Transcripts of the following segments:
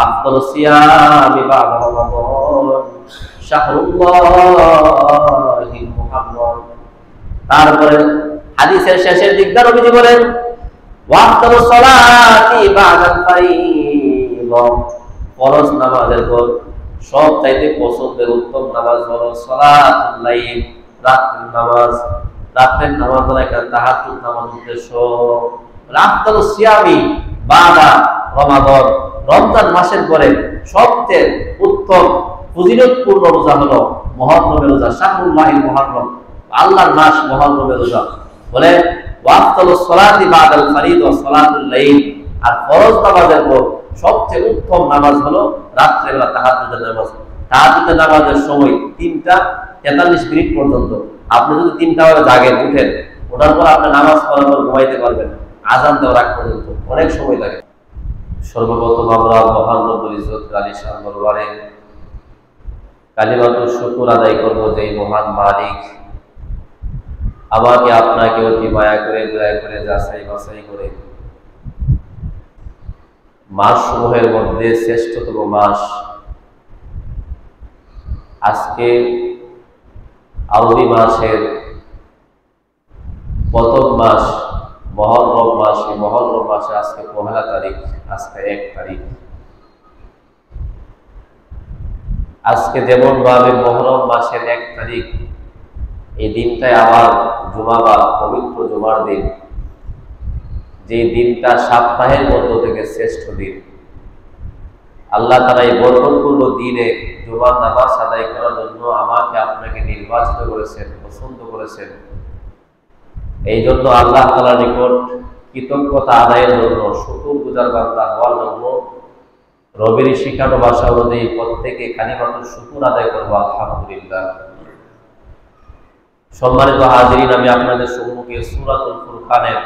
আফদালুস সিয়ামি বা'দা রমাদান শাহরুল্লাহিল মুহাররম। তারপরে হাদিসের শেষের দিকটা নবীজি বলেন ওয়াক্তারুস সালাতি বা'দাল ফারিযা, ফরজ নামাজের পর সবচাইতে পছন্দের উত্তম নামাজ হলো সালাতুল লাইল, রাতের নামাজ। রাতের নামাজ হলো একটা তাহাজ্জুদ নামাজ উদ্দেশ্য। আফদালুস সিয়ামি বা'দা রমাদান, রমজান মাসের পরে সবচেয়ে উত্তম ফজিলতপূর্ণ রোজা হলো মুহররমের রোজা, শাহরুল্লাহিল মুহররম, আল্লাহর মাস মুহররমের রোজা। বলে ওয়াক্তালুস সালাতি বা'দাল ফারিযা সালাতুল লাইল, আর ফরজ নামাজের পর সবচেয়ে উত্তম নামাজ হলো রাতের বেলা তাহাজ্জুদের নামাজ। তাহাজ্জুদের নামাজের সময় 3:43 পর্যন্ত। আপনি যদি 3টা বাজে জাগেন, উঠেন, ওঠার পর আপনি নামাজ পড়ার পর ঘুমাইতে পারবেন আযান দেওয়ার আগ পর্যন্ত, অনেক সময় লাগে। সর্বপ্রথম আমরা মহান রব্বুল ইজ্জতের আলিশান দরবারে কালিমাতুশ শুকর আদায় করব যে মহান মালিক আমাকে আপনাকে অতি মায়া করে দয়া করে যাচাই বাছাই করে মাস সমূহের মধ্যে শ্রেষ্ঠতম মাস আজকে আরবি মাসের প্রথম মাস মুহররম মাস। এই মুহররম মাসে আজকে 1 তারিখ, আজকে 1 তারিখ। আজকে যেমন ভাবে মুহররম মাসের 1 তারিখ, এই দিনটাই আবার জুমা বা পবিত্র জুমার দিন, যে দিনটা সপ্তাহের মধ্য থেকে শ্রেষ্ঠ দিন। আল্লাহ তাআলা এই বরকতপূর্ণ দিনে জুমার নামাজ আদায় করার জন্য আমাকে আপনাকে নির্বাচিত করেছেন, পছন্দ করেছেন। এই জন্য আল্লাহ তাআলার নিকট কৃতজ্ঞতা আদায়ের জন্য, শুকরগুজার বান্দা হওয়ার জন্য রবির শিখানো ভাষা অনুযায়ী প্রত্যেকে কালিমাতুশ শুকর আদায় করব আলহামদুলিল্লাহ। সম্মানিত হাজিরিন, আমি আপনাদের সম্মুখে সূরাতুল ফুরকানের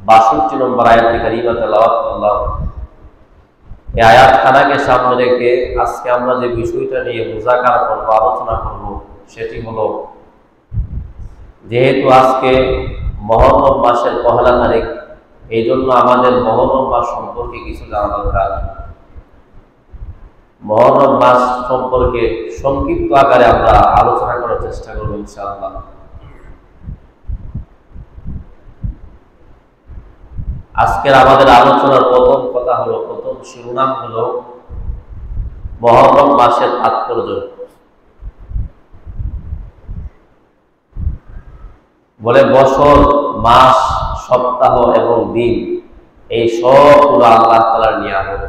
62 নম্বর আয়াতটি কারিমা তেলাওয়াত করলাম। এই আয়াতখানাকে সামনে রেখে আজকে আমরা যে বিষয়টা নিয়ে মুযাকারা করব, আলোচনা করব, সেটি হলো, যেহেতু আজকে মুহররম মাসের 1 তারিখ, এই জন্য আমাদের মুহররম মাস সম্পর্কে কিছু জানা দরকার। মুহররম মাস সম্পর্কে সংক্ষিপ্ত আকারে আমরা আলোচনা করার চেষ্টা করব ইনশাআল্লাহ। আজকের আমাদের আলোচনার প্রথম কথা হলো, প্রথম শিরোনাম হলো মুহররম মাসের তাৎপর্য। বলে বছর, মাস, সপ্তাহ এবং দিন এই সবগুলো আল্লাহ তাআলার নিয়ামত।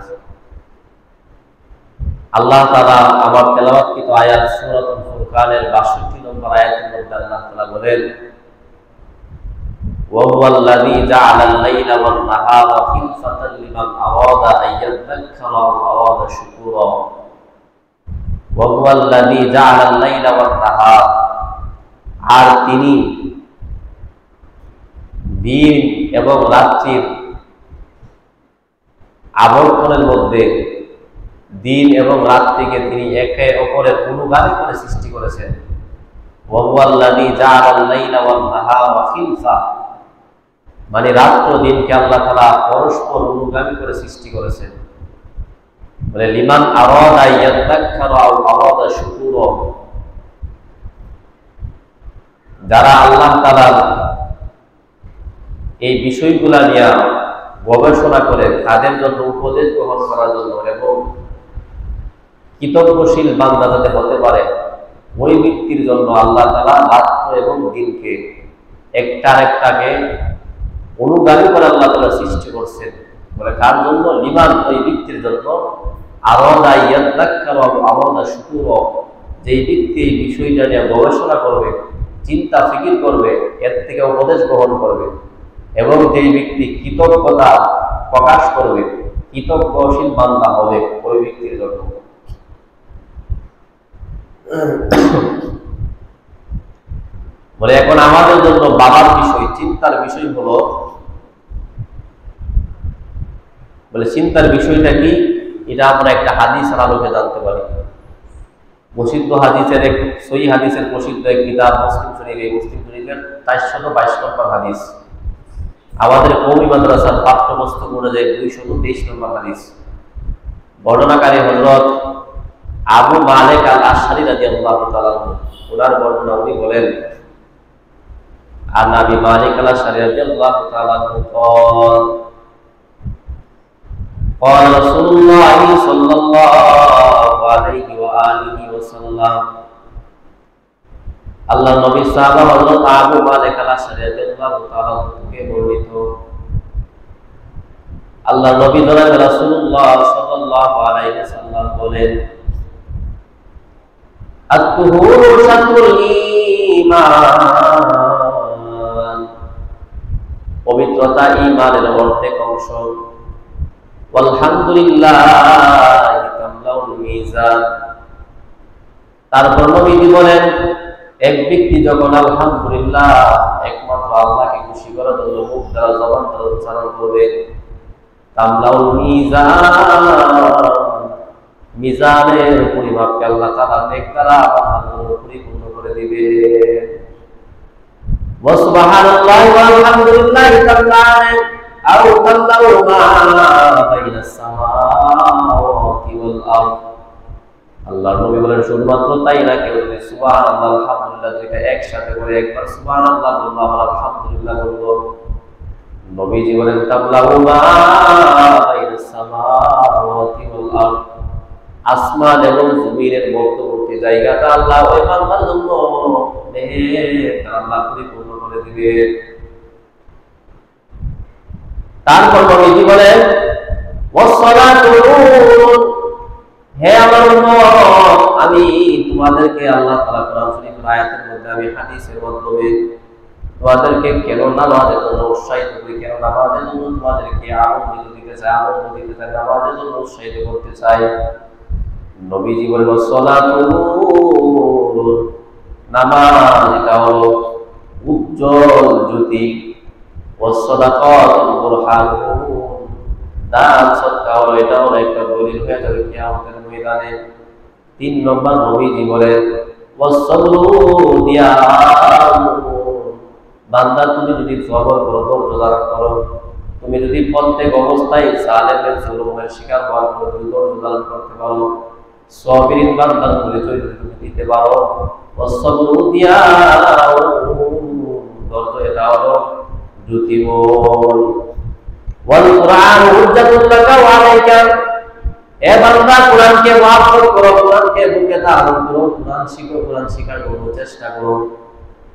আল্লাহ তাআলা আমার তেলাওয়াতকৃত আয়াত সূরাতুল ফুরকানের 62 নম্বর আয়াতের মধ্যে আল্লাহ তাআলা বলেন وهو الذي جعل الليل والنهار خلفة لمن أراد أن يذكر أو أراد شكورا وهو الذي جعل الليل والنهار, আর তিনি দিন এবং রাত্রির আবর্তনের মধ্যে দিন এবং রাত্রিকে তিনি একে অপরের অনুগামী করে সৃষ্টি করেছেন। وهو الذي جعل الليل والنهار خلفة, মানে রাত্র দিনকে আল্লাহ তাআলা পরস্পর অনুগামী করে সৃষ্টি করেছেন। বলে লিমান আরাদা ইয়াযাক্কারু আও আরাদা শুকুরা, যারা আল্লাহ তাআলার এই বিষয়গুলা নিয়ে গবেষণা করে তাদের জন্য উপদেশ গ্রহণ করার জন্য এবং কৃতজ্ঞশীল বান্দা যাতে হতে পারে, ওই ব্যক্তির জন্য আল্লাহ তাআলা রাত্র এবং দিনকে একটার একটাকে অনুগামী করে আল্লাহ তাআলা সৃষ্টি করছেন। বলে কার জন্য? লিমান, ওই ব্যক্তির জন্য আরাদা ইয়াযাক্কারু আও আরাদা শুকুরা, যে ব্যক্তি এই বিষয়টা নিয়ে গবেষণা করবে, চিন্তা ফিকির করবে, এর থেকে উপদেশ গ্রহণ করবে, এবং যে ব্যক্তি কৃতজ্ঞতা প্রকাশ করবে, কৃতজ্ঞশীল বান্দা হবে, ওই ব্যক্তির জন্য। বলে এখন আমাদের জন্য বাবার বিষয়, চিন্তার বিষয় হলো, বলে চিন্তার বিষয়টা কি, এটা আমরা একটা হাদিসের আলোকে জানতে পারি। প্রসিদ্ধ হাদিসের এক সহিহ হাদিসের প্রসিদ্ধ এক কিতাব মুসলিম শরীফ, এই মুসলিম শরীফের 422 নম্বর হাদিস, আমাদের কওমি মাদ্রাসার পাঠ্যপুস্তক অনুযায়ী 223 নম্বর হাদিস। বর্ণনাকারী হযরত আবু মালিক আল আশআরী রাদিয়াল্লাহু তাআলা ওনার বর্ণনা উনি বলেন আর নবী মালিক আল আশআরী রাদিয়াল্লাহু তাআলা قال قال رسول الله صلى الله عليه وآله وسلم আল্লাহ নবী সাহাবা হযরত আবু মালিক আল আশআরী রাদিয়াল্লাহু তাআলা থেকে বর্ণিত আল্লাহ নবী জনাব রাসূলুল্লাহ সাল্লাল্লাহু আলাইহি ওয়াসাল্লাম বলেন আত-তুহুরু শাতরুল ঈমান পবিত্রতা ঈমানের অর্ধেক অংশ আলহামদুলিল্লাহ তামলাউল মিজান তারপর নবীজি বলেন এক ব্যক্তি যখন আলহামদুলিল্লাহ একমাত্র আল্লাহকে খুশি করার জন্য মুখ দ্বারা জবান দ্বারা উচ্চারণ করবে তামলাউল মিজান মিজানের পরিমাপকে আল্লাহ তাআলা নেক দ্বারা পরিপূর্ণ করে দিবে ওয়া সুবহানাল্লাহি ওয়া আলহামদুলিল্লাহি তাআলা আও তাল্লাউ মা বাইনাস সামাওয়াতি ওয়াল আরদ আল্লাহর নবী বলেন শুধুমাত্র তাই না কেউ যদি সুবহানাল্লাহ আলহামদুলিল্লাহ দুইটা একসাথে করে একবার সুবহানাল্লাহ বললো আর আলহামদুলিল্লাহ বললো নবীজি বলেন তাল্লাউ মা বাইনাস সামাওয়াতি ওয়াল আরদ আসমান এবং জমিনের মধ্যবর্তী জায়গাটা আল্লাহ ওই বান্দার জন্য নেক আল্লাহ পরিপূর্ণ করে দিবে তারপর নবীজি বলেন ওয়াসসালাতু হে আমার উম্মত আমি তোমাদেরকে আল্লাহ তাআলা কোরআন শরীফের আয়াতের মধ্যে আমি হাদিসের মাধ্যমে তোমাদেরকে কেন নামাজের জন্য উৎসাহিত করি কেন নামাজের জন্য তোমাদেরকে আনন্দ দিতে চাই নামাজের জন্য উৎসাহিত করতে চাই নবীজি বলেন ওয়াসসালাতু নামাজ এটা হলো উজ্জ্বল জ্যোতি ওয়াসসাদাকাতুল বুরহান দান সদকা হলো এটা হলো একটা দলিল হয়ে যাবে কিয়ামতের ময়দানে 3 নম্বর নবীজি বলেন ওয়াসসাবরু দিয়াম বান্দা তুমি যদি সবর করো ধৈর্য ধারণ করো তুমি যদি প্রত্যেক অবস্থায় জালেমের জুলুমের শিকার হওয়ার পর ধৈর্য ধারণ করতে পারো সাবিরিন বান্দার পরিচয় তুমি দিতে পারো ওয়াসসাবরু দিয়াম ধৈর্য এটা হলো জ্যোতির্ময় ওয়াল কুরআন হুজ্জাতুল লাকা ওয়া আলাইকা এ বান্দা কুরআনকে ওয়াফক করো কুরআনকে বুকে ধারণ করো কুরআন শিখো কুরআন শিখার জন্য চেষ্টা করো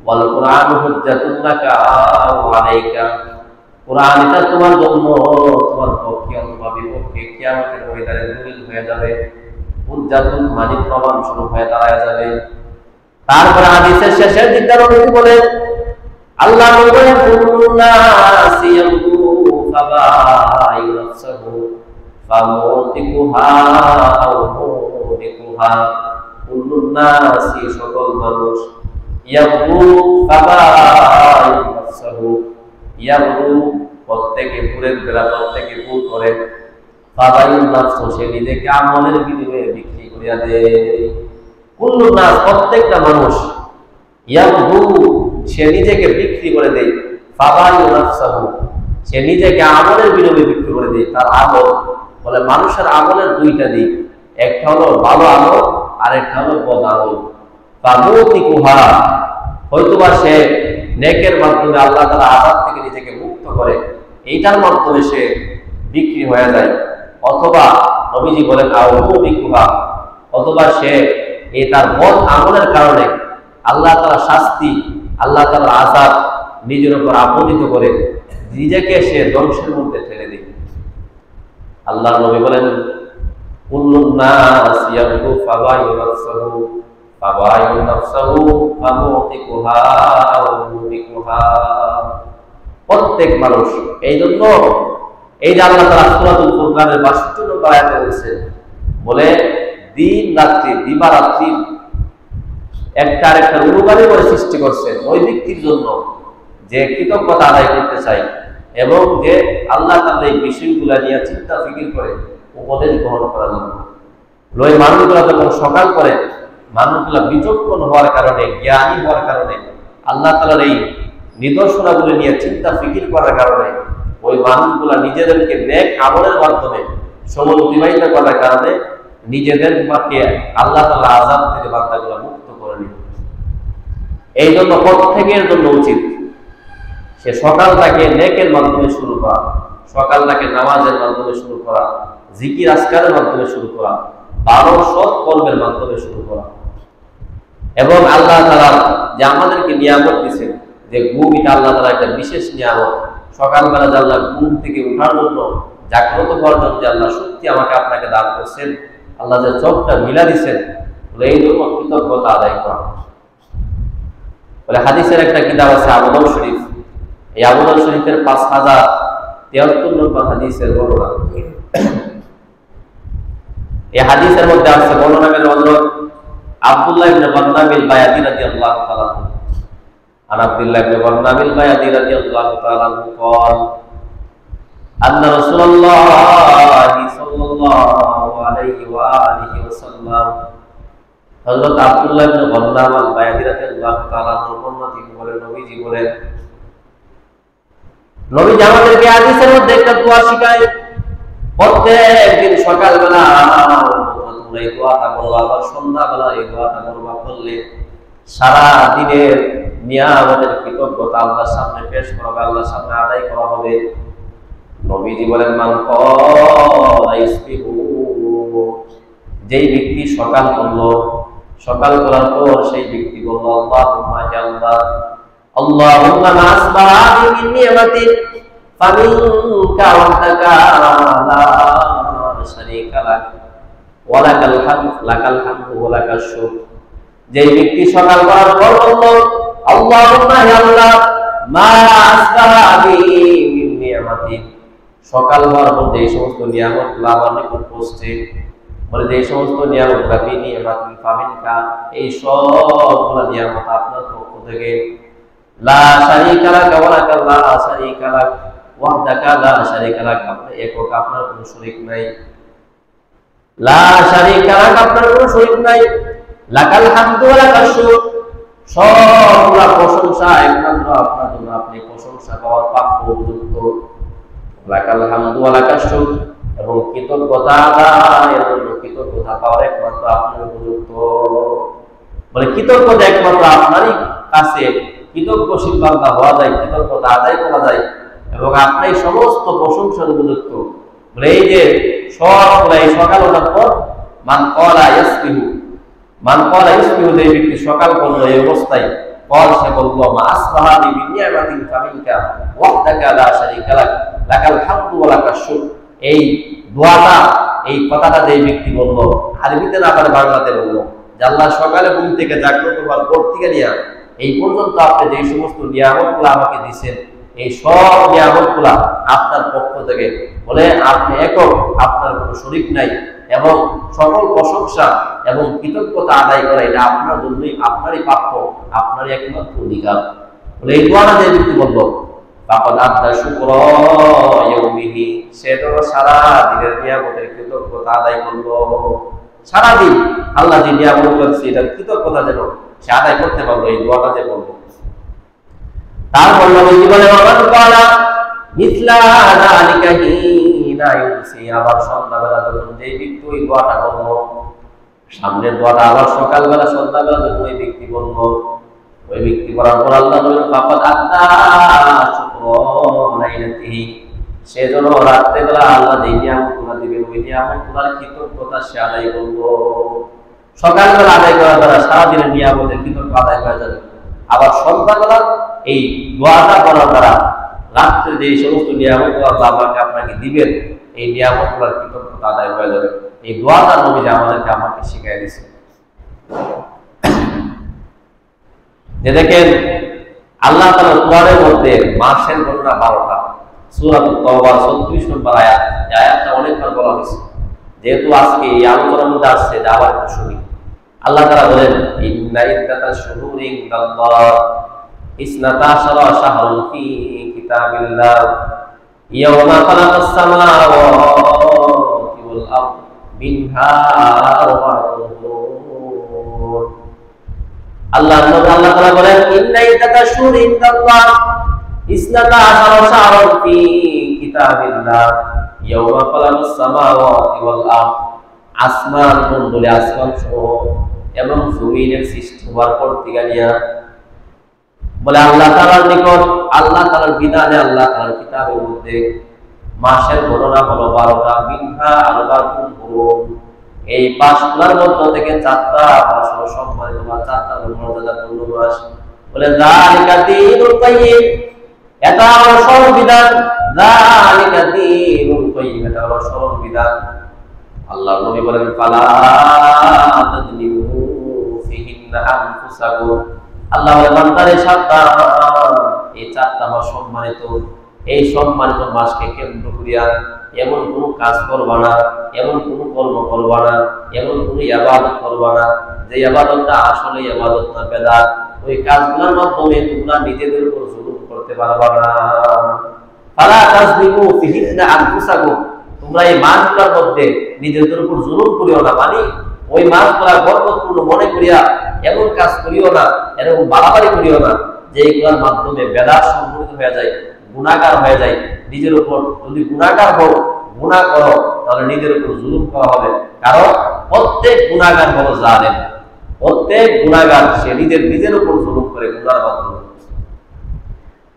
ওয়াল কুরআন হুজ্জাতুল লাকা ওয়া আলাইকা কুরআন এটা তোমার জন্য তোমার পক্ষে অথবা বিপক্ষে কিয়ামতের ময়দানে দলিল হয়ে যাবে হুজ্জাতুল মানে প্রমাণ স্বরূপ হয়ে দাঁড়ায় যাবে তারপর হাদিসের শেষের দিকে নবী বলেন আল্লাহ বলেন কুল্লুনা সিয়ামু ফাবাই নাফসুহু ফামুতিকুহা আও মুদিকুহা কুল্লুনা সি সকল মানুষ ইয়াবু ফাবাই নাফসুহু ইয়াবু প্রত্যেকে পুরের বেলা প্রত্যেকে ভুল করে ফাবাই নাফসু সে নিজেকে আমলের বিনিময়ে বিক্রি করিয়া দেয় কুল্লুনা প্রত্যেকটা মানুষ ইয়াবু সে নিজেকে বিক্রি করে দেয় ফাবাই নাফসুহু সে নিজেকে আমলের বিনিময়ে বিক্রি করে দেয় তার আমল বলে মানুষের আমলের দুইটা দিক একটা হলো ভালো আমল আর একটা হলো বদ আমল ফামুতিকুহা হয়তোবা সে নেকের মাধ্যমে আল্লাহ তাআলা আযাব থেকে নিজেকে মুক্ত করে এইটার মাধ্যমে সে বিক্রি হয়ে যায় অথবা নবীজি বলেন আউমুবিকুহা অথবা সে এই তার বদ আমলের কারণে আল্লাহ তাআলা শাস্তি আল্লাহ তাআলার আযাব নিজের উপর আপতিত করে নিজেকে সে ধ্বংসের মধ্যে ঠেলে দেয় আল্লাহর নবী বলেন কুল্লুন নাস ইয়াবু ফাবাই নাফসুহু ফাবাই নাফসুহু ফামুতিকুহা আও মুবিকুহা প্রত্যেক মানুষ এইজন্য এই যে আল্লাহ তাআলা সূরাতুল ফুরকানের 62 নম্বর আয়াতে বলেছেন বলে দিন রাত্রি দিবারাত্রি একটা আরেকটা অনুগামী করে সৃষ্টি করছেন ওই ব্যক্তির জন্য যে কৃতজ্ঞতা আদায় করতে চাই এবং যে আল্লাহ তাআলা এই বিষয়গুলো নিয়ে চিন্তা ফিকির করে উপদেশ গ্রহণ করার জন্য ওই মানুষগুলো যখন সকাল করে মানুষগুলো বিচক্ষণ হওয়ার কারণে জ্ঞানী হওয়ার কারণে আল্লাহ তাআলার এই নিদর্শনাগুলো নিয়ে চিন্তা ফিকির করার কারণে ওই মানুষগুলো নিজেদেরকে নেক আমলের মাধ্যমে সময় অতিবাহিত করার কারণে নিজেদের মাকে আল্লাহ তাআলা আযাব থেকে বান্দাগুলো মুক্ত করে নিল। এই জন্য প্রত্যেকের জন্য উচিত সে সকালটাকে নেকের মাধ্যমে শুরু করা, সকালটাকে নামাজের মাধ্যমে শুরু করা, জিকির আজকারের মাধ্যমে শুরু করা, ভালো সৎ কর্মের মাধ্যমে শুরু করা। এবং আল্লাহ তাআলা যে আমাদেরকে নিয়ামত দিয়েছেন, যে ঘুম, এটা আল্লাহ তাআলা একটা বিশেষ নিয়ামত। সকালবেলা যে আল্লাহ ঘুম থেকে ওঠার জন্য, জাগ্রত হওয়ার জন্য যে আল্লাহ সত্যি আমাকে আপনাকে দান করছেন, আল্লাহ যে চোখটা মিলা দিচ্ছেন, এই জন্য কৃতজ্ঞতা আদায় করা। বলে হাদিসের একটা কিতাব আছে আবু দাউদ শরীফ, এই আবু দাউদ শরীফের 5073 নম্বর হাদিসের বর্ণনা। এই হাদিসের মধ্যে আছে বর্ণনাকারী হযরত আব্দুল্লাহ ইবনে বান্নাম আল-বায়াদি রাদিয়াল্লাহু তাআলা আনহু। عن عبد الله بن برنام البيادي رضي الله تعالى عنه قال أن رسول الله صلى الله عليه وآله وسلم হযরত আব্দুল্লাহ ইবনে বান্নাম আল-বায়াদি রাদিয়াল্লাহু তাআলা আনহু বলেন, নবীজি বলেন, নবীজি আমাদেরকে হাদিসের মধ্যে একটা দোয়া শিখায়, প্রত্যেক দিন সকালবেলা তোমরা এই দোয়াটা বলবা, আবার সন্ধ্যাবেলা এই দোয়াটা বলবা। করলে সারা দিনের নিয়ামতের কৃতজ্ঞতা আল্লাহর সামনে পেশ করা হবে, আল্লাহর সামনে আদায় করা হবে। নবীজি বলেন, মান ক্বালা ইসবিহু, যেই ব্যক্তি সকাল করলো, সকাল করার পর সেই ব্যক্তি বলল, আল্লাহুম্মা ইয়া আল্লাহ, আল্লাহুম্মা মা আসবাহা মিন নি'মাতিন ফামিনকা ওয়াহদাকা লা শারীকা লাক ওয়া লাকাল হামদ, লাকাল হামদু ওয়া লাকাশ শুকর। যেই ব্যক্তি সকাল করার পর বলল, আল্লাহুম্মা ইয়া আল্লাহ মা আসবাহা মিন নি'মাতিন, সকাল হওয়ার পর যে সমস্ত নিয়ামতগুলো আমার নিকট পৌঁছছে, বলে যে সমস্ত নিয়ামতগুলো নিয়ামাতুল ফামিনকা, এই সবগুলো নিয়ামত আপনার পক্ষ থেকে, লা শারীকা লাক ওয়া লাকা লা শারীকা লাক ওয়াহদাকা লা শারীকা লাক, আপনি একক, আপনার কোনো শরীক নাই, লা শারীকা লাক, আপনার কোনো শরীক নাই, লাকাল হামদু ওয়া লাকাশ শুকর, সবগুলো প্রশংসা একমাত্র আপনার জন্য, আপনি প্রশংসা পাওয়ার প্রাপ্য উপযুক্ত, লাকাল হামদু ওয়া লাকাশ শুকর, এবং কৃতজ্ঞতা আদায়ের জন্য, কৃতজ্ঞতা পাওয়ার একমাত্র আপনার উপযুক্ত। বলে কৃতজ্ঞতা একমাত্র আপনারই কাছে কৃতজ্ঞশীল বান্দা হওয়া যায়, কৃতজ্ঞতা আদায় করা যায়, এবং আপনি সমস্ত প্রশংসার উপযুক্ত। বলে এই যে সবগুলো এই সকাল ওঠার পর মান ক্বালা ইসবিহু, মান ক্বালা ইসবিহু, যে ব্যক্তি সকাল করলো এই অবস্থায়, কল সে বলল, মা আসবাহা মিন নি'মাতিন ফামিনকা ওয়াহদাকা লা শারীকা লাক লাকাল হামদু ওয়া লাকাশ শুকর, এই দোয়াটা, এই কথাটা যে ব্যক্তি বলল, আরবিতে না পারে বাংলাতে বলল, যে আল্লাহ সকালে ঘুম থেকে জাগ্রত হওয়ার পর থেকে নিয়ে এই পর্যন্ত আপনি যে সমস্ত নিয়ামতগুলো আমাকে দিয়েছেন, এই সব নিয়ামতগুলো আপনার পক্ষ থেকে, বলে আপনি একক, আপনার কোনো শরীক নাই, এবং সকল প্রশংসা এবং কৃতজ্ঞতা আদায় করা এটা আপনার জন্যই, আপনারই প্রাপ্য, আপনারই একমাত্র অধিকার। বলে এই দোয়াটা যে ব্যক্তি বলল, ফাকাদ আদ্দা শুকরা ইয়াউমিহি, সে তো সারা দিনের নিয়ামতের কৃতজ্ঞতা আদায় করলো। সারা দিন আল্লাহ যে নিয়ামত করেছে এটার কৃতজ্ঞতা যেন সে আদায় করতে পারলো, এই দোয়াটা যে বলবো। তারপর নবীজি বলেন, ওমান ক্বালা মিসলা যালিকা হিনা ইউমসি, আবার সন্ধ্যাবেলা যখন যে ব্যক্তি ওই দোয়াটা বলল, সামনের দোয়াটা আবার সকালবেলা সন্ধ্যাবেলা যখন ওই ব্যক্তি বলল, ওই ব্যক্তি বলার পর আল্লাহ বলেন, ফাকাদ আদ্দা শুকরা লাইলাতিহি, সেজন্য রাত্রেবেলা আল্লাহ যে নিয়ামতগুলো দিবেন, ওই নিয়ামতগুলোর কৃতজ্ঞতা সে আদায় করলো। সকালবেলা আদায় করার দ্বারা সারাদিনের নিয়ামতের কৃতজ্ঞতা আদায় করা যাবে, আবার সন্ধ্যাবেলা এই দোয়াটা করার দ্বারা রাত্রে যে সমস্ত নিয়ামতগুলো আল্লাহ আপনাকে দিবেন, এই নিয়ামতগুলোর কৃতজ্ঞতা আদায় হয়ে যাবে। এই দোয়াটা নবী আমাকে শিখিয়ে দিয়েছে। যে দেখেন আল্লাহ তাআলা কোরআনের মধ্যে মাসের গণনা 12টা, সূরাতুত তাওবা 36 নম্বর আয়াত, এই আয়াতটা অনেকবার বলা হয়েছে, যেহেতু আজকে এই আলোচনার মধ্যে আসছে, এটা আবার একটু শুনি। আল্লাহ তাআলা বলেন, ইন্না ইদ্দাতাশ শুহুরি ইনদাল্লাহ ইসনাতা আশারা শাহরান ফি কিতাবিল্লাহ ইয়াওমা খালাকাস সামাওয়াতি ওয়াল আরদ মিনহা আরবা'তুন হুরুম। আল্লাহ তাআলা বলেন, ইন্না ইদ্দাতাশ শুহুরি ইনদাল্লাহ ইসনাতা আশারা শাহরান ফি কিতাবিল্লাহ ইয়াউমা খালাকাস সামাওয়াতি ওয়াল আরদ, আসমান মণ্ডলে আসমান সহ এবং জমিনের সৃষ্টি হওয়ার পর থেকে নিয়া বলে আল্লাহ তাআলার নিকট, আল্লাহ তাআলার বিধানে, আল্লাহ তাআলার কিতাবের মধ্যে মাসের গণনা হলো 12টা। মিনহা আরবাতুন হুরুম, এই 5টার মধ্য থেকে 4টা মাস হলো সম্মানিত মাস, 4টা হলো মর্যাদাপূর্ণ মাস। বলে যালিকা দীনুল কাইয়্যিম, এটা হলো সরল বিধান। যালিকা দীনুল কাইয়্যিম, এটা হলো সরল বিধান। আল্লাহর নবী বলেন ফালা তাযলিমু ফিহিন্না আনফুসাকুম, আল্লাহ বলে বান্দারে সাবধান, এই 4টা মাস সম্মানিত, এই সম্মানিত মাসকে কেন্দ্র করিয়া এমন কোন কাজ করবা না, এমন কোন কর্ম করবা না, এমন কোন ইবাদত করবা না যে ইবাদতটা আসলে ইবাদত না, বেদাত। ওই কাজগুলোর মাধ্যমে তোমরা নিজেদের উপর জুলুম করতে পারবা না। ফালা তাযলিমু ফিহিন্না আনফুসাকুম, তোমরা এই মাসগুলোর মধ্যে নিজেদের উপর জুলুম করিও না, মানে ওই মাসগুলা বরকতপূর্ণ মনে করিয়া এমন কাজ করিও না, এরকম বাড়াবাড়ি করিও না যে এইগুলোর মাধ্যমে বেদাত সংঘটিত হয়ে যায়, গুনাহগার হয়ে যায়। নিজের উপর যদি গুনাহগার হও, গুনাহ করো, তাহলে নিজের উপর জুলুম করা হবে। কারণ প্রত্যেক গুনাহগার হলো জালেম, প্রত্যেক গুনাহগার সে নিজের উপর জুলুম করে গুনাহর মাধ্যমে।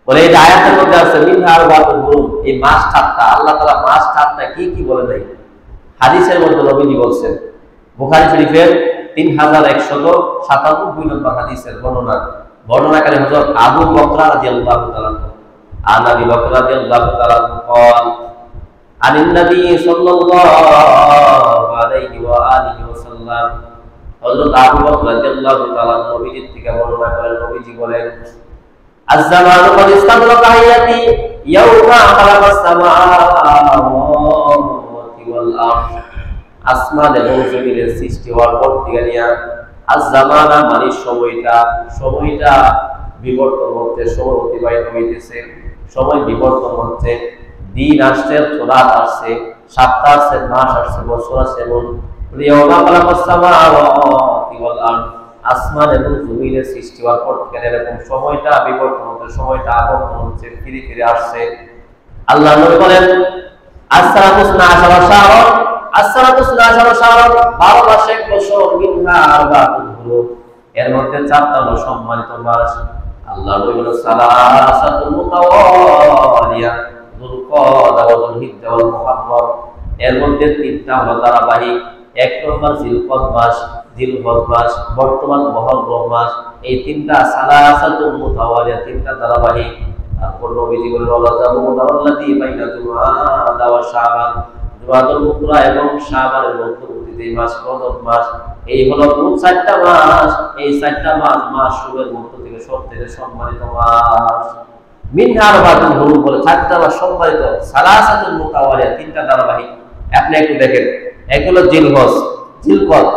বলে এই আয়াতের মধ্যে আছে মিনহা আরবাতুন হুরুম, এই মাস 4টা। আল্লাহ তাআলা মাস 4টা কি কি বলে নাই, হাদিসের মধ্যে নবীজি বলছেন। বুখারী শরীফের 3197 নম্বর হাদিসের বর্ণনাকারী হযরত আবু বকর রাদিয়াল্লাহু তাআলা আন আবি বকর রাদিয়াল্লাহু তাআলা قال عن النبي صلى الله عليه واله وسلم, হযরত আবু বকর রাদিয়াল্লাহু তাআলা নবীজি থেকে বর্ণনা করেন, নবীজি বলেন আয-জামানু ক্বাদ ইসতাগরাকা হায়াতি ইয়াউমা খালাকাস সামাওয়াতি ওয়াল আরদ, আসমান এবং জমিনের সৃষ্টি হওয়ার পর থেকে নিয়া আয-জামানা মানে সময়টা বিবর্তন হচ্ছে, সময় অতিবাহিত হইতেছে, সময় বিবর্তন হচ্ছে, দিন আসছে, রাত আসছে, সপ্তাহ আসছে, মাস আসছে, বছর আসছে। এবং ইয়াউমা খালাকাস সামাওয়াতি ওয়াল আরদ, আসমান এবং জমিনের সৃষ্টি হওয়ার পর থেকে এরকম সময়টা বিবর্তন হচ্ছে, সময়টা আবর্তন হচ্ছে, ফিরে ফিরে আসছে। আল্লাহ নবী বলেন আসসালাতু 12 শাহর, আসসালাতু 12 শাহর, 12 মাসে 1 বছর। মিনহা আরবাতুন হুরুম, এর মধ্যে 4টা হলো সম্মানিত মাস। আল্লাহ নবী বলেন সালাসাতুল মুতাওয়ালিয়া, যুলকদা ওয়া যুলহিজ্জা ওয়াল মুহররম, এর মধ্যে 3টা হলো ধারাবাহিক। 1 নম্বর জিলকদ মাস, জিলহজ মাস, বর্তমান মুহররম মাস। এই 3টা সালাসাতুল মুতাওয়ালিয়া, 3টা ধারাবাহিক। তারপর নবীজি বলেন রাজাবু মুতাওয়াল্লাতি বাইনা জুমাদা ওয়া শাবান, জুমাদুল উখরা এবং শাবানের মধ্যবর্তী যে মাস রজব মাস, এই হলো কোন 4টা মাস। এই 4টা মাস শুরুর মধ্য থেকে সবথেকে সম্মানিত মাস। মিনহা আরবাতুন হুরুম বলে 4টা মাস সম্মানিত, সালাসাতুল মুতাওয়ালিয়া 3টা ধারাবাহিক। আপনি একটু দেখেন, এক হলো জিলহজ, জিলকদ,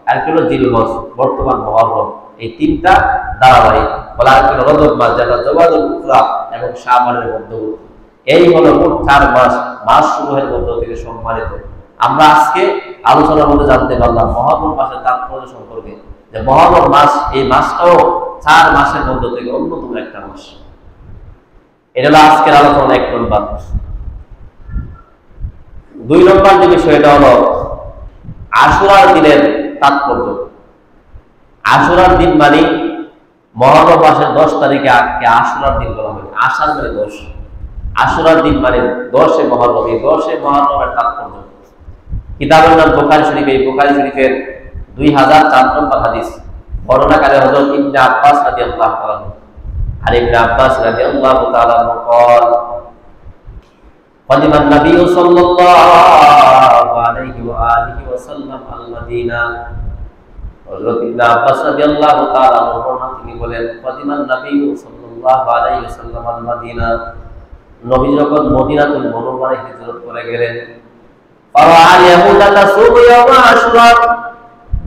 আর এক হলো জিলহজ, বর্তমান মুহররম। এই 3টা ধারাবাহিক। বলা আর হলো রজব মাস, যেটা জুমাদুল উখরা এবং শাবানের মধ্যবর্তী। এই হলো মোট 4 মাস, মাস সমূহের মধ্য থেকে সম্মানিত। আমরা আজকে আলোচনার মধ্যে জানতে পারলাম মুহররম মাসের তাৎপর্য সম্পর্কে, যে মুহররম মাস, এই মাসটাও 4 মাসের মধ্য থেকে অন্যতম একটা মাস। এটা হলো আজকের আলোচনার 1 নম্বর। 2 নম্বর যে বিষয়টা হলো আশুরার দিনের তাৎপর্য। আশুরার দিন মানে মুহররম মাসের 10 তারিখে আশুরার দিন বলা হয়। আশার মানে 10, আশুরার দিন মানে 10 মুহররম। এই 10 মুহররমের তাৎপর্য, কিতাবের নাম বুখারী শরীফ। এই বুখারী শরীফের 2004 নম্বর হাদিস, বর্ণনাকারী হযরত ইবনে আব্বাস রাদিয়াল্লাহু তাআলা আর ইবনে আব্বাস রাদিয়াল্লাহু তাআলা قال قدم النبي صلى الله عليه واله وسلم المدينه, হযরত ইবনে আব্বাস রাদিয়াল্লাহু তাআলা তিনি বলেন কদিমান নবী সাল্লাল্লাহু আলাইহি ওয়াসাল্লাম আল মদিনা, নবী যখন মদিনাতুল মুনাওয়ারায় হিজরত করে গেলেন, ফারাআল ইয়াহুদা তাসুমু ইয়াওমা আশুরা,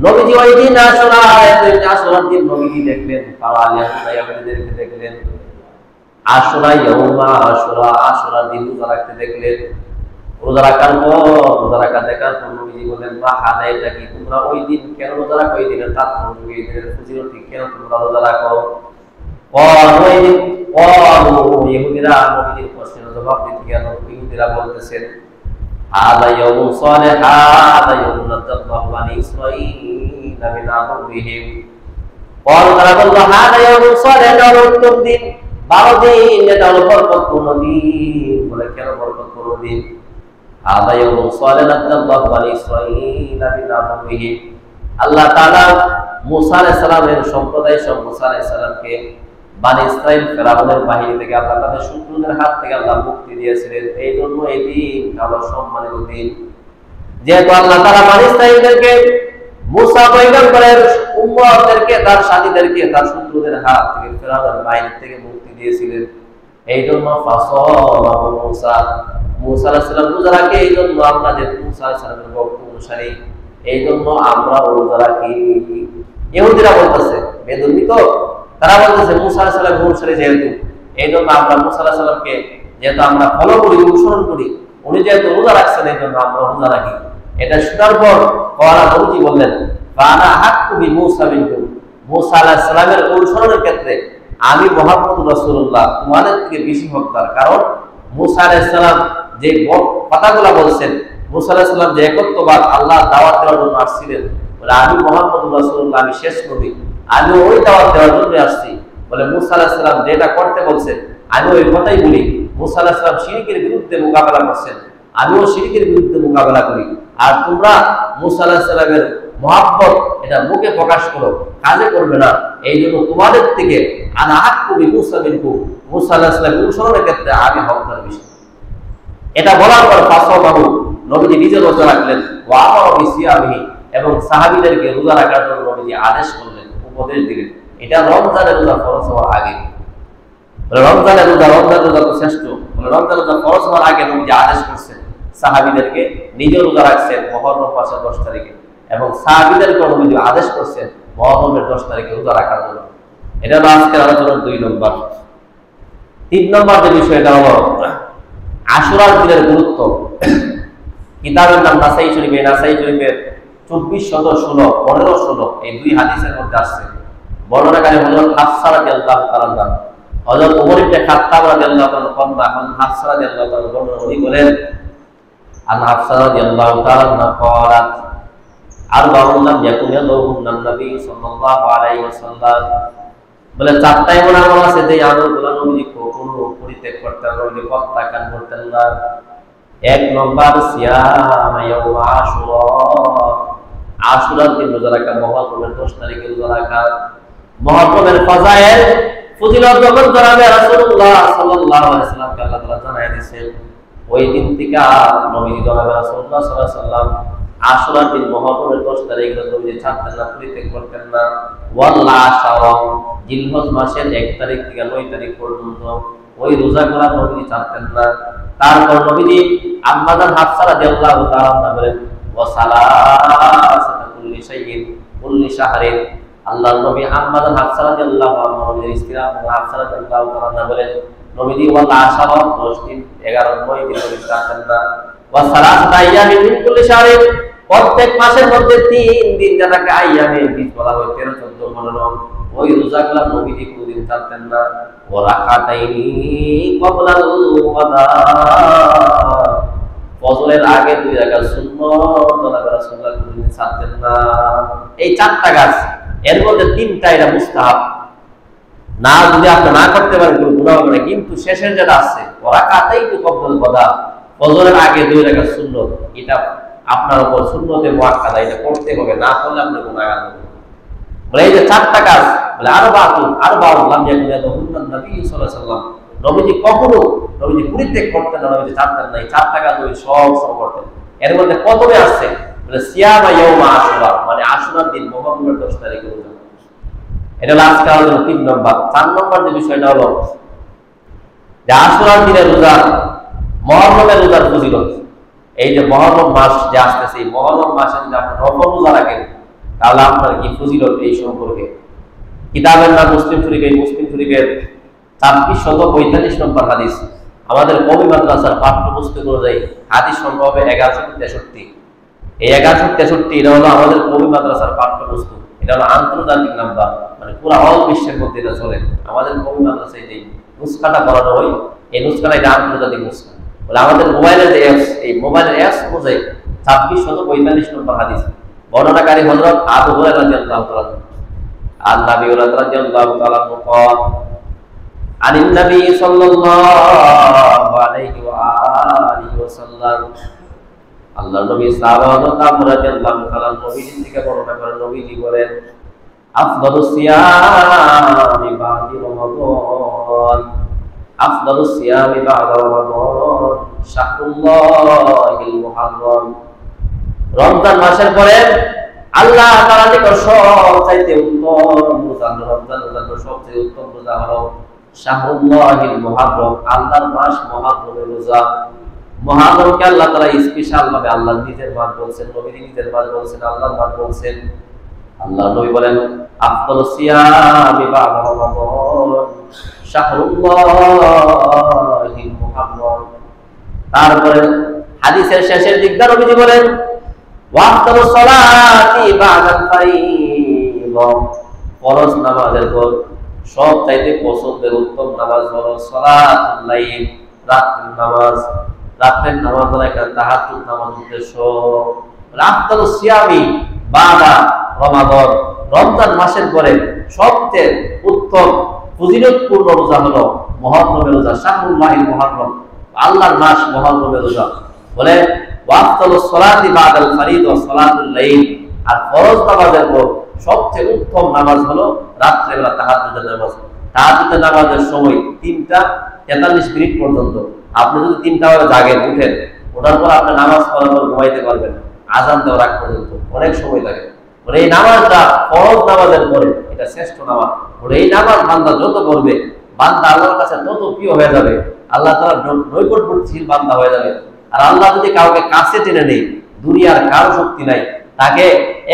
নবীজি ওই দিন আশুরার দিন নবীজি দেখলেন, ফারাআল ইয়াহুদা ইয়াহুদীদেরকে দেখলেন আশুরা ইয়াওমা আশুরা, আশুরার দিন রোজা রাখতে দেখলেন। রোজা রাখার দেখার পর নবীজি বলেন মা হাদা, এটা কি তোমরা ওই দিন কেন রোজা রাখো? এই দিনের তাৎপর্য, এই দিনের ফজিলত কেন তোমরা রোজা রাখো? ইহুদিরা নবীজির প্রশ্নের জবাব দিতে গিয়ে ইহুদিরা বলতেছেন হাযা ইয়াউমুন সালিহ হাযা ইয়াউমুন নাজ্জাল্লাহু বানী ইসরাঈল মিন আদুবিহিম। পর তারা বলল হাযা ইয়াউমুন সালিহ, এটা হলো উত্তম দিন, ভালো দিন, এটা হলো বরকতপূর্ণ দিন। বলে কেন বরকতপূর্ণ দিন? হাযা ইয়াউমুন সালিহ নাজ্জাল্লাহু বানী ইসরাঈল মিন আদুবিহিম। আল্লাহ তাআলা মুসা আলাইহিস সালামের সম্প্রদায় মুসা আলাইহিস সালামকে বানী ইসরাইল ফেরাউনের বাহিনী থেকে আল্লাহ তাদের শত্রুদের হাত থেকে আল্লাহ মুক্তি দিয়েছিলেন। এই জন্য এই দিন হলো সম্মানিত দিন। যেহেতু আল্লাহ তাআলা বানী ইসরাইলদেরকে মুসা পয়গম্বরের উম্মতদেরকে তার সাথীদেরকে তার শত্রুদের হাত থেকে ফেরাউনের বাহিনী থেকে মুক্তি দিয়েছিলেন, এই জন্য ফাসালাহু মুসা, মুসা আলাইহিস সালাম রোজা রাখে। এই জন্য আমরা যে মুসা আলাইহিস সালামের বক্তব্য অনুসারী, এই জন্য আমরা রোজা রাখি। ইহুদিরা বলতেছে, বেদুনি তো, তারা বলতেছে মুসা আলাইহিস সালাম অনুসারী যেহেতু, এই জন্য আমরা মুসা আলাইহিস সালামকে যেহেতু আমরা ফলো করি, অনুসরণ করি, উনি যেহেতু রোজা রাখছেন এই জন্য আমরা রোজা রাখি। এটা শোনার পর কওয়ালা নবীজি বললেন ফানা হাক্কু বি মুসা বিনকুম, মুসা আলাইহিস সালামের অনুসরণের ক্ষেত্রে আমি মুহাম্মদ রাসূলুল্লাহ তোমাদের থেকে বেশি হকদার। কারণ মুসা আলাইহিস সালাম যে কথাগুলো বলছেন, মুসা আলাইহিস সালাম যে একত্ববাদ আল্লাহ দাওয়াত দেওয়ার জন্য আসছিলেন, বলে আমি মুহাম্মদ রাসূলুল্লাহ, আমি শেষ নবী, আমি ওই দাওয়াত দেওয়ার জন্য আসছি। বলে মুসা আলাইহিস সালাম যেটা করতে বলছেন আমি ওই কথাই বলি। মুসা আলাইহিস সালাম শিরকের বিরুদ্ধে মোকাবেলা করছেন, আমিও শিরকের বিরুদ্ধে মোকাবেলা করি। আর তোমরা মুসা আলাইহিস সালামের মহব্বত এটা মুখে প্রকাশ করো, কাজে করবে না। এই জন্য তোমাদের থেকে আনা হাক্কু বি মুসা বিনকুম, মুসা আলাইহিস সালামের অনুসরণের ক্ষেত্রে আমি হকদার বেশি। এটা বলার পর ফাসাবাহু, নবীজি নিজে রোজা রাখলেন, ওয়া আমারা বিসিয়ামিহি, এবং সাহাবীদেরকে রোজা রাখার জন্য নবীজি আদেশ করলেন, উপদেশ দিলেন। এটা রমজানের রোজা ফরজ হওয়ার আগে, রমজানের রোজা তো শ্রেষ্ঠ। রমজানের রোজা ফরজ হওয়ার আগে নবীজি আদেশ করছেন, সাহাবীদেরকে নিজে রোজা রাখছেন মুহররম মাসের 10 তারিখে, এবং সাহাবীদেরকে নবীজি আদেশ করছেন মুহররমের 10 তারিখে রোজা রাখার জন্য। এটা হলো আজকের আলোচনার 2 নম্বর। 3 নম্বর যে বিষয়টা হলো আশুরার দিনের গুরুত্ব। কিতাবের নাম নাসাই শরীফ, এই নাসাই শরীফের 2416, 1516 এই 2 হাদিসের মধ্যে আসছে। বর্ণনাকারী হযরত হাফসা রাদিয়াল্লাহু তাআলা আনহা, হযরত ওমর ইবনে খাত্তাব রাদিয়াল্লাহু তাআলা কন্যা হাফসা রাদিয়াল্লাহু তাআলা বর্ণনা উনি বলেন, আন হাফসা রাদিয়াল্লাহু তাআলা আনহা قالت আরবাউন লাম ইয়াকুন ইয়াদুহুন্নান নবী সাল্লাল্লাহু আলাইহি ওয়াসাল্লাম। বলে 4টা এমন আমল আছে যে আমলগুলো নবীজি কখনো পরিত্যাগ করতেন না, নবীজি প্রত্যাখ্যান করতেন না। 1 নম্বর সিয়াম ইয়াউম আশুরা, আশুরার দিন রোজা রাখা, মুহররমের 10 তারিখে রোজা রাখা। মুহররমের ফজাইল ফজিলত যখন জানাবে রাসূলুল্লাহ সাল্লাল্লাহু আলাইহি ওয়াসাল্লামকে আল্লাহ তাআলা জানায় দিয়েছেন, ওই দিন থেকে নবীজি জানাবে রাসূলুল্লাহ সাল্লাল্লাহু আলাইহি ওয়াসাল্লাম আশুরার দিন মুহররমের 10 তারিখে নবীজি ছাড়তেন না, পরিত্যাগ করতেন না। ওয়াল আশারা, জিলহজ মাসের 1 তারিখ থেকে 9 তারিখ পর্যন্ত ওই রোজাগুলো নবীজি ছাড়তেন না। তারপর নবীজি আম্মাজান হাফসা রাদিয়াল্লাহু তাআলা আনহা বলেন, ওয়া সালাসাতু কুল্লি শাইইন কুল্লি শাহরিন। আল্লাহর নবী আম্মাজান হাফসা রাদিয়াল্লাহু আনহা নবীর স্ত্রী হাফসা রাদিয়াল্লাহু তাআলা আনহা বলেন, নবীজি ওয়াল আশারা 10 দিন 11 9 দিন নবীজি ছাড়তেন না। ওয়া সালাসাতু আইয়ামিন মিন কুল্লি শাহরিন, প্রত্যেক মাসের মধ্যে 3 দিন যেটাকে আইয়ামে বীজ বলা হয়, 13 14 15, ওই রোজাগুলো নবীজি কোনদিন ছাড়তেন না। ওয়া রাকাতাইনি ক্বাবলাল ওয়াদা, ফজরের আগে 2 রাকাত সুন্নাত জনাবে রাসূলুল্লাহ কোনদিন ছাড়তেন না। এই 4টা কাজ, এর মধ্যে 3টা এটা মুস্তাহাব না, যদি আপনি না করতে পারেন কোনো গুনাহ হবে না। কিন্তু শেষের যেটা আছে ওয়া রাকাতাইনি ক্বাবলাল ওয়াদা, ফজরের আগে 2 রাকাত সুন্নাত, এটা আপনার উপর সুন্নতে মুআক্কাদা, এটা করতে হবে, না করলে আপনি গুনাহগার হবেন। বলে এই যে 4টা কাজ, বলে আরবাউন লাম ইয়াকুন ইয়াদুহুন্নান নবী সাল্লাল্লাহু আলাইহি ওয়াসাল্লাম, নবীজি কখনো নবীজি পরিত্যাগ করতেন না, নবীজি ছাড়তেন না। এই 4টা কাজ ওই সব করতেন। এর মধ্যে প্রথমে আসছে বলে সিয়াম ইয়াউম আশুরা, মানে আশুরার দিন মুহররমের 10 তারিখে রোজা। এটা লাস্ট কাজ হলো 3 নম্বর। 4 নম্বর যে বিষয়টা হলো যে আশুরার দিনের রোজা, মুহররমের রোজার ফজিলত। এই যে মুহররম মাস যে আসতেছে, এই মুহররম মাসে যদি আপনি নফল রোজা রাখেন তাহলে আপনার কি ফজিলত এই সম্পর্কে। কিতাবের নাম মুসলিম শরীফ, এই মুসলিম শরীফের 2645 নম্বর হাদিস। আমাদের কওমি মাদ্রাসার পাঠ্যপুস্তক অনুযায়ী হাদিস সংখ্যা হবে 1163। এই 1163 এটা হলো আমাদের কওমি মাদ্রাসার পাঠ্যপুস্তক। এটা হলো আন্তর্জাতিক নাম্বার, মানে পুরো অল বিশ্বের মধ্যে এটা চলে। আমাদের কওমি মাদ্রাসায় যে নুসখাটা করানো হয়, এই নুসখাটা এটা আন্তর্জাতিক নুসখা। বলে আমাদের মোবাইলের যে অ্যাপস, এই মোবাইলের অ্যাপস অনুযায়ী 2645 নম্বর হাদিস, বর্ণনাকারী হযরত আবু হুরায়রা রাদিয়াল্লাহু তাআলা আন নবী রাদিয়াল্লাহু তাআলা قال عن النبي صلى الله عليه وآله وسلم আল্লাহর নবী সাহাবায়ে রাদিয়াল্লাহু তাআলা নবীজি থেকে বর্ণনা করেন, নবীজি বলেন আফদালুস সিয়ামি বা'দা রমাদান, আফদালুস সিয়ামি বা'দা রমাদান শাহরুল্লাহিল মুহাররম। রমজান মাসের পরে আল্লাহ তাআলার নিকট সবচাইতে উত্তম রোজা, রমজান রোজার সবচেয়ে উত্তম রোজা হলো শাহরুল্লাহিল মুহাররম, আল্লাহর মাস মুহাররমের রোজা। মুহাররমকে আল্লাহ তাআলা স্পেশাল ভাবে আল্লাহর নিজের মাস বলছেন, নবীজি নিজের মাস বলছেন, আল্লাহর মাস বলছেন। আল্লাহ নবী বলেন আফদালুস সিয়ামি বা'দা রমাদান শাহরুল্লাহিল মুহাররম। তারপরে হাদিসের শেষের দিকটা নবীজি বলেন ওয়াক্তালুস সালাতি বা'দাল ফারিযা, ফরজ নামাজের পর সবচাইতে পছন্দের উত্তম নামাজ হলো সালাতুল লাইল, রাতের নামাজ। রাতের নামাজ হলো একটা তাহাজ্জুদ নামাজ উদ্দেশ্য। আফদালুস সিয়ামি বা'দা রমাদান, রমজান মাসের পরে সবচেয়ে উত্তম ফজিলতপূর্ণ রোজা হলো মুহররমের রোজা, শাহরুল্লাহিল মুহররম, আল্লাহর মাস মুহররমের রোজা। বলে ওয়াক্তালুস সালাতি বা'দাল ফারিযা সালাতুল লাইল, আর ফরজ নামাজের পর সবচেয়ে উত্তম নামাজ হলো রাতের বেলা তাহাজ্জুদের নামাজ। তাহাজ্জুদের নামাজের সময় 3:43 পর্যন্ত। আপনি যদি 3টা বাজে জাগেন, উঠেন, ওঠার পর আপনি নামাজ পড়ার পর ঘুমাইতে পারবেন আযান দেওয়ার আগ পর্যন্ত, অনেক সময় লাগে। বলে এই নামাজটা ফরজ নামাজের পরে এটা শ্রেষ্ঠ নামাজ। বলে এই নামাজ বান্দা যত পড়বে, বান্দা আল্লাহর কাছে তত প্রিয় হয়ে যাবে, আল্লাহ তাআলার নৈকটবর্তীশীল বান্দা হয়ে যাবে। আর আল্লাহ যদি কাউকে কাছে টেনে নেই, দুনিয়ার কারো শক্তি নাই, তাকে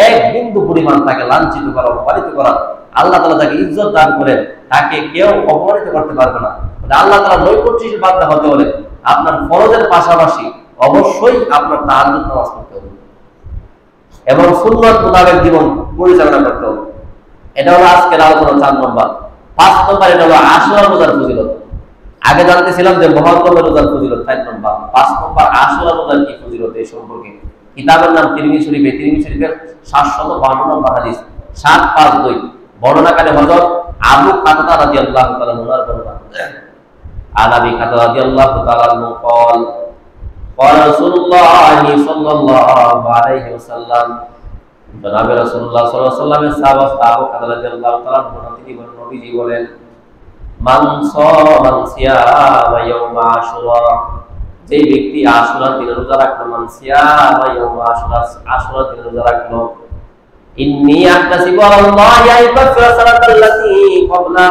এক বিন্দু পরিমাণ তাকে লাঞ্ছিত করা, অপমানিত করা, আল্লাহ তাআলা তাকে ইজ্জত দান করেন, তাকে কেউ অপমানিত করতে পারবে না। আল্লাহ তাআলা নৈকট্যশীল বান্দা হতে হলে আপনার ফরজের পাশাপাশি অবশ্যই আপনার তাহাজ্জুদ নামাজ পড়তে হবে এবং সুন্নাত মোতাবেক জীবন পরিচালনা করতে হবে। এটা হলো আজকের আলোচনা 4 নম্বর। 5 নম্বর এটা হলো আশুরা রোজার ফজিলত। আগে জানতেছিলাম যে মুহররমের রোজার ফজিলত 4 নম্বর। 5 নম্বর আশুরা রোজার কি ফজিলত এই সম্পর্কে কিতাবের নাম তিরমিজি শরীফে, তিরমিজি শরীফের 752 নম্বর হাদিস 752, বর্ণনাকারী হযরত আবু কাতাদা রাদিয়াল্লাহু তাআলা ওনার বর্ণনা। আন আবি কাতাদা রাদিয়াল্লাহু তাআলা قال قال رسول الله صلى الله عليه وسلم, জনাবে রাসূলুল্লাহ সাল্লাল্লাহু আলাইহি ওয়াসাল্লামের সাহাবা আবু কাতাদা রাদিয়াল্লাহু তাআলা তিনি বলেন, নবীজি বলেন মান সামা সিয়ামা ইয়াউমা আশুরা, যে ব্যক্তি আশুরার দিন রোজা রাখলো, মান সিয়ামা ইয়াউমা আশুরা, আশুরার দিন রোজা রাখলো, ইন্নী আহতাসিবু আলাল্লাহি আইয়াগফিরা সালাতাল্লাতী ক্বাবলা,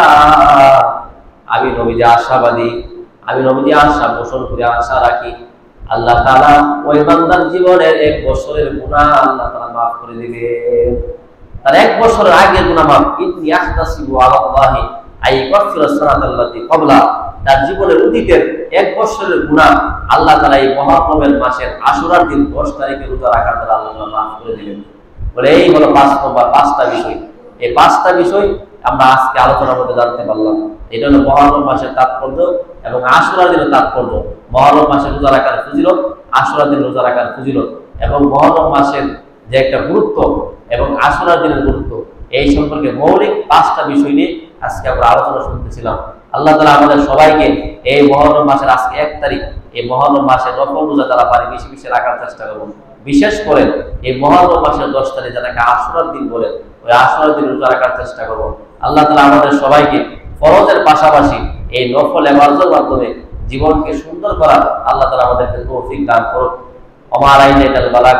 আমি নবীজি আশাবাদী, আমি নবীজি আশা পোষণ করে আশা রাখি আল্লাহ তাআলা ওই বান্দার জীবনের 1 বছরের গুনাহ আল্লাহ তাআলা maaf করে দিবেন। তার 1 বছরের আগের গুনাহ maaf। ইন্নী আহতাসিবু আলাল্লাহি আইয়াগফিরা সালাতাল্লাতী ক্বাবলা, তার জীবনের অতীতের 1 বছরের গুনাহ আল্লাহ তাআলা এই মুহররমের মাসের আশুরার দিন 10 তারিখে রোজা রাখার দ্বারা আল্লাহ maaf করে দিবেন। বলে এই হলো 5 নম্বর, 5টা বিষয়। এই 5টা বিষয় আমরা আজকে আলোচনার মধ্যে জানতে পারলাম। এটা হলো মুহররম মাসের তাৎপর্য এবং আশুরার দিনের তাৎপর্য। মুহররম মাসে রোজা রাখার ফজিলত, আশুরার দিন রোজা রাখার ফজিলত এবং মুহররম মাসের যে একটা গুরুত্ব এবং আশুরার দিনের গুরুত্ব, এই সম্পর্কে মৌলিক 5টা বিষয় নিয়ে আজকে আমরা আলোচনা শুনতেছিলাম। আল্লাহ তাআলা আমাদের সবাইকে এই মুহররম মাসের আজকে 1 তারিখ, এই মুহররম মাসের নফল রোজা যারা পারি বেশি বেশি রাখার চেষ্টা করব। বিশেষ করে এই মুহররম মাসের 10 তারিখ যাদেরকে আশুরার দিন বলে, ওই আশুরার দিন রোজা রাখার চেষ্টা করব। আল্লাহ তাআলা আমাদের সবাইকে ফরজের পাশাপাশি এই নফল ইবাদতের মাধ্যমে জীবনকে সুন্দর করা আল্লাহ তাআলা আমাদেরকে তৌফিক দান করুন। ওমা আলাইনা ইল্লাল বালাগ।